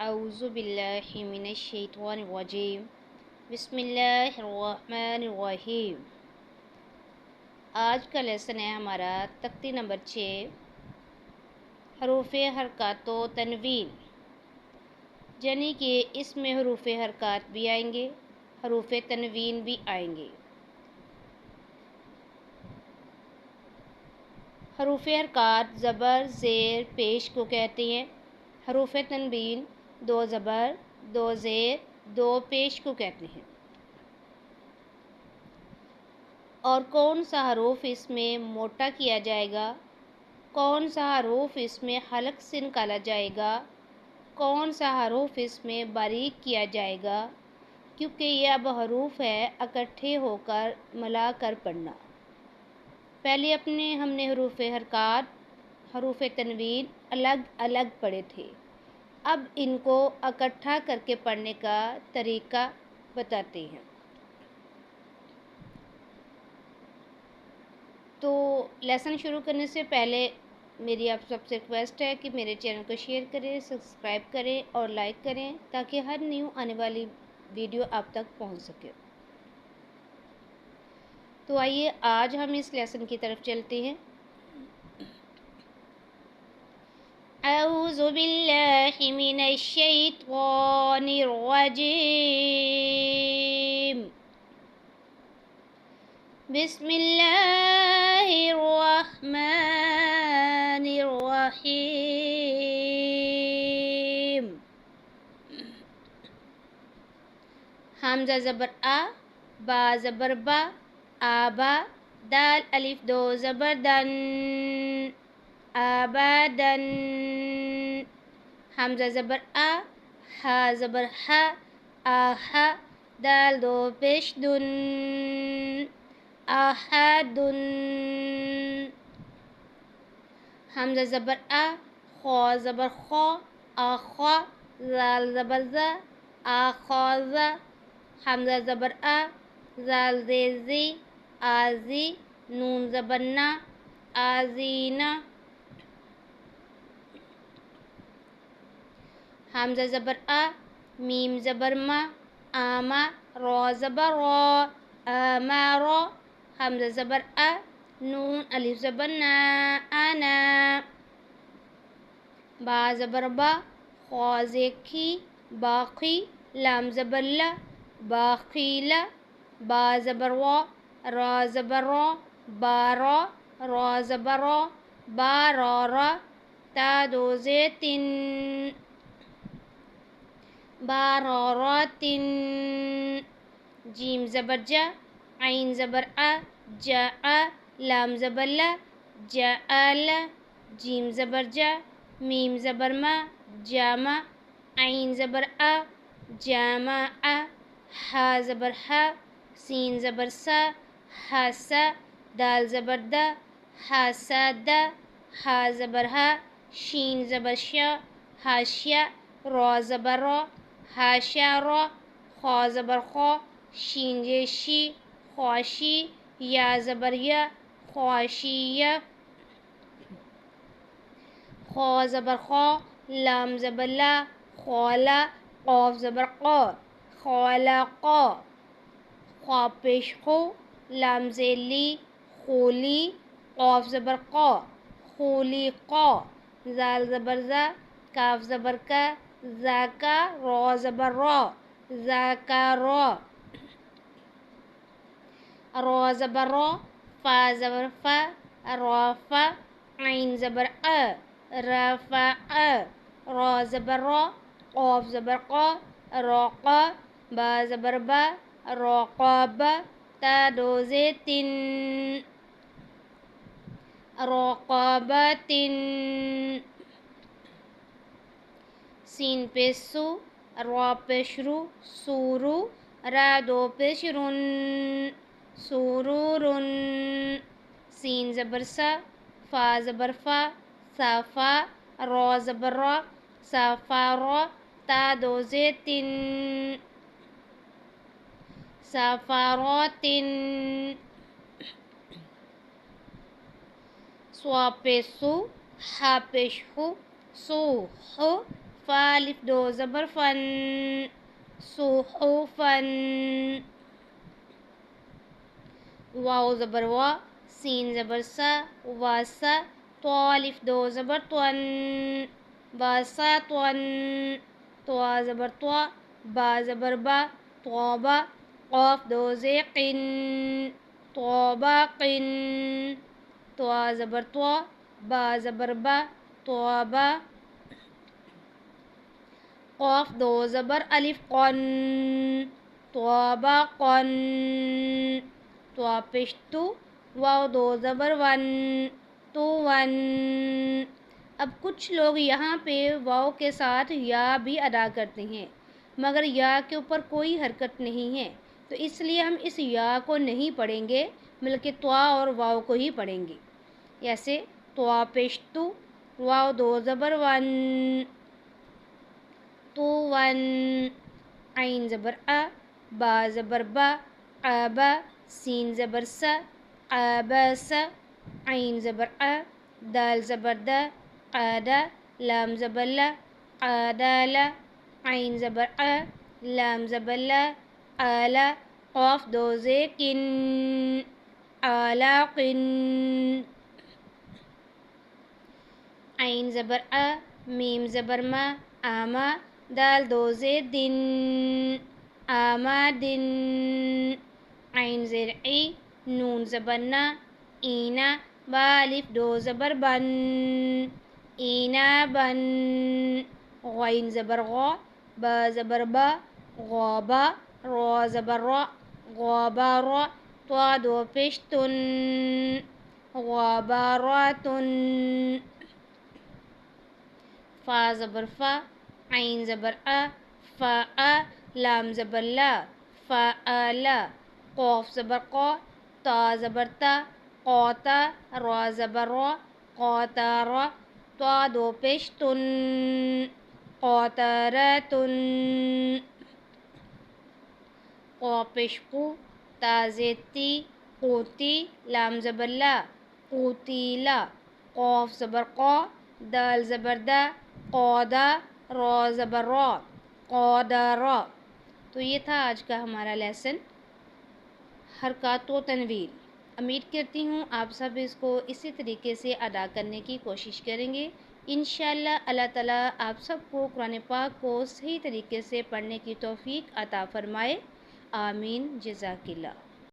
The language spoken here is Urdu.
اعوذ باللہ من الشیطان الرجیم بسم اللہ الرحمن الرحیم۔ آج کا لیسن ہے ہمارا تختی نمبر 6، حروف حرکات و تنوین، یعنی کہ اس میں حروف حرکات بھی آئیں گے، حروف تنوین بھی آئیں گے۔ حروف حرکات زبر زیر پیش کو کہتے ہیں، حروف تنوین دو زبر دو زیر دو پیش کو کہتے ہیں۔ اور کون سا حروف اس میں موٹا کیا جائے گا، کون سا حروف اس میں حلق سے نکالا جائے گا، کون سا حروف اس میں باریک کیا جائے گا، کیونکہ یہ اب حروف ہے اکٹھے ہو کر ملا کر پڑھنا۔ پہلے ہم نے حروف حرکات حروف تنوین الگ الگ پڑھے تھے، اب ان کو اکٹھا کر کے پڑھنے کا طریقہ بتاتے ہیں۔ تو لیسن شروع کرنے سے پہلے میری آپ سب سے ریکویسٹ ہے کہ میرے چینل کو شیئر کریں، سبسکرائب کریں اور لائک کریں تاکہ ہر نیو آنے والی ویڈیو آپ تک پہنچ سکے۔ تو آئیے آج ہم اس لیسن کی طرف چلتے ہیں۔ اعوذ باللہ من الشیطان الرجیم، بسم اللہ الرحمن الرحیم۔ حمزہ زبر آ، با زبر با، آبا، دال الف دو زبر دن، آبادن۔ حمزہ زبر آ، ہا زبر ہا، آہا، دال دو پیش دن، آہادن۔ حمزہ زبر آ، خا زبر خا، آخا، زال زبر زا، آخاذا۔ حمزہ زبر آ، زال زی، آزی، نون زبر نا، آزینا۔ حمزہ زبر آ، میم زبر ما، آما، را زبر را، آمارا۔ حمزہ زبر آ، نون الف زبر نا، آنا۔ با زبر با، خا زیکھی، باقی، لام زبر لا، باقیلا۔ با زبر وا، را زبر را، بارا، را زبر را، بارارا۔ تا دو زیتن، باراراتن۔ جیم زبر جا، عین زبر آ، جا، لام زبر لا، جالا۔ جیم زبر جا، میم زبر ما، جاما، عین زبر آ، جاما آ۔ ہا زبر ہا، سین زبر سا، ہاسا، دال زبر دا، ہاسادا۔ ہا زبر ہا، شین زبر شا، ہاشیا، را زبر را، ہاشارا۔ خا زبر خا، شین شی، خواشی، یا زبر یا، خواشیہ۔ خا زبر خا، لام زبر لا، خالا، قاف زبر قا، خالقا۔ خا پیش خو، لام زیلی، خولی، قاف زبر قا، خولیقا۔ زال زبر زا، کاف زبر کا، زاکا، را زبر را، زاکارا۔ را زبر را، فا زبر فا، رافا، عین زبر آ، رافع۔ را زبر را، قاف زبر قا، راقا، با زبر با، راقابا۔ تا دو زیتن، راقاباتن۔ سین پیش سو، را پیش رو، سورو، را دو پیش رن، سورورن۔ سین زبر سا، فا زبر فا، صافا، را زبر را، صافارا۔ تا دو زیتن، صافاراتن۔ سوا پیش سو، ہا پیش ہو، سو ہو، فا الف دو زبر فن صحفن واو زبر وا سین زبر سا واسا تو الف دو زبر تون واسا تون تو زبر تو با زبر با توبا قاف دو زیقن توبا قن تو زبر تو با زبر با توبا قاف دو زبر الف قن توبا قن تو پیش تو واو دو زبر ون تو ون اب کچھ لوگ یہاں پہ واو کے ساتھ یا بھی ادا کرتے ہیں مگر یا کے اوپر کوئی حرکت نہیں ہے تو اس لیے ہم اس یا کو نہیں پڑھیں گے بلکہ توا اور واو کو ہی پڑھیں گے. ایسے توا پیش تو واو دو زبر ون تو ون عین زبر آ با زبر با آبا سین زبر سا آباسا عین زبر آ دال زبر دا قادا لام زبر لا قادالا عین زبر آ لام زبر لا آلا قاف دو زیقن آلاقن عین زبر آ میم زبر ما آما دال دو زیدن آمادن عین زیر ای نون زبر نا اینا با الف دو زبر بن اینا بن غین زبر غا با زبر با غابا را زبر را غابا را تو دو پیش تن غاباراتن فا زبر فا عین زبر آ فا آ لام زبر لا فا آلا قوف زبر قا تا زبر تا قوتا را زبر را قوتا را تو دو پیش تن قوتاراتن قو پیش قو تا زیتی قوتی لام زبر لا قوتیلا قوف زبر قا دال زبر دا قودا را زبر را قودارا. تو یہ تھا آج کا ہمارا لیسن حرکات و تنوین. امید کرتی ہوں آپ سب اس کو اسی طریقے سے ادا کرنے کی کوشش کریں گے. انشاءاللہ اللہ تعالیٰ آپ سب کو قرآن پاک کو صحیح طریقے سے پڑھنے کی توفیق عطا فرمائے. آمین. جزاک اللہ.